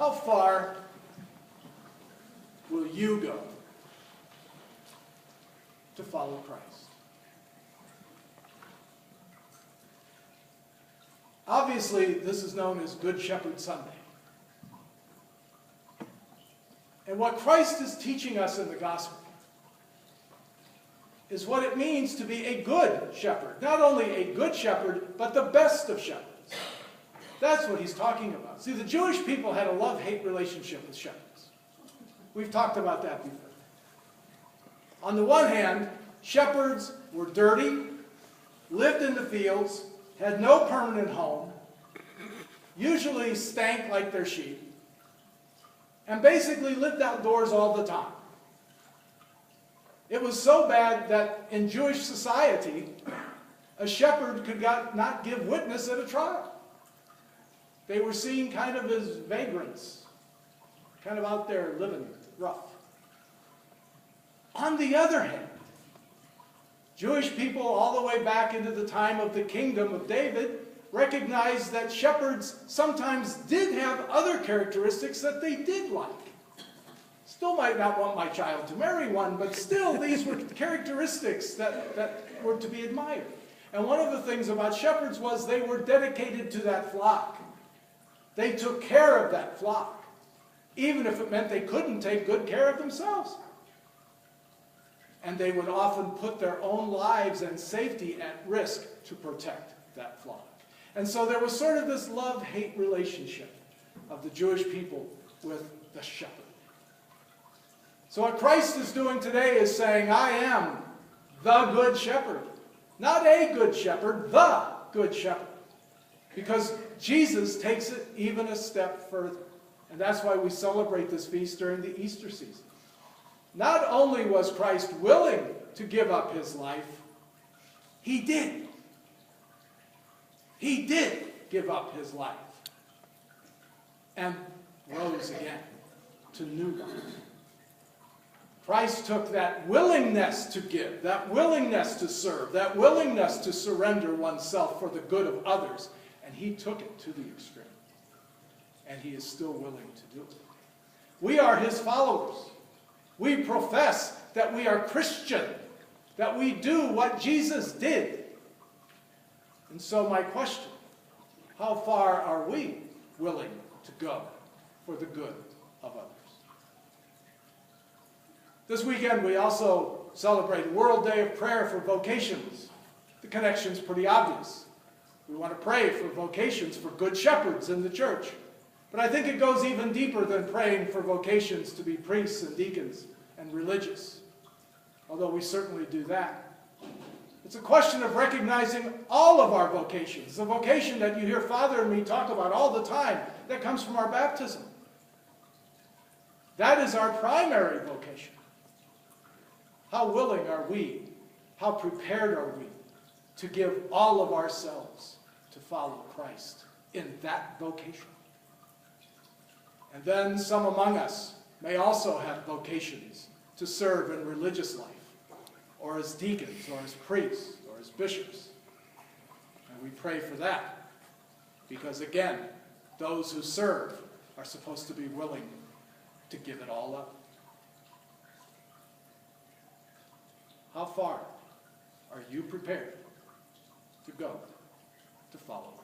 How far will you go to follow Christ? Obviously, this is known as Good Shepherd Sunday. And what Christ is teaching us in the gospel is what it means to be a good shepherd. Not only a good shepherd, but the best of shepherds. That's what he's talking about. See, the Jewish people had a love-hate relationship with shepherds. We've talked about that before. On the one hand, shepherds were dirty, lived in the fields, had no permanent home, usually stank like their sheep, and basically lived outdoors all the time. It was so bad that in Jewish society, a shepherd could not give witness at a trial. They were seen kind of as vagrants, kind of out there living rough. On the other hand, Jewish people all the way back into the time of the kingdom of David recognized that shepherds sometimes did have other characteristics that they did like. Still might not want my child to marry one, but still these were characteristics that were to be admired. And one of the things about shepherds was they were dedicated to that flock. They took care of that flock, even if it meant they couldn't take good care of themselves. And they would often put their own lives and safety at risk to protect that flock. And so there was sort of this love-hate relationship of the Jewish people with the shepherd. So what Christ is doing today is saying, I am the good shepherd. Not a good shepherd, the good shepherd. Because Jesus takes it even a step further. And that's why we celebrate this feast during the Easter season. Not only was Christ willing to give up his life, he did. He did give up his life and rose again to new life. Christ took that willingness to give, that willingness to serve, that willingness to surrender oneself for the good of others, and he took it to the extreme. And he is still willing to do it. We are his followers. We profess that we are Christian, that we do what Jesus did. And so my question, how far are we willing to go for the good of others? This weekend we also celebrate World Day of Prayer for Vocations. The connection's pretty obvious. We want to pray for vocations for good shepherds in the church. But I think it goes even deeper than praying for vocations to be priests and deacons and religious, although we certainly do that. It's a question of recognizing all of our vocations. The vocation that you hear Father and me talk about all the time, that comes from our baptism. That is our primary vocation. How willing are we, how prepared are we to give all of ourselves to follow Christ in that vocation? And then some among us may also have vocations to serve in religious life, or as deacons, or as priests, or as bishops. And we pray for that, because again, those who serve are supposed to be willing to give it all up. How far are you prepared to go to follow Christ?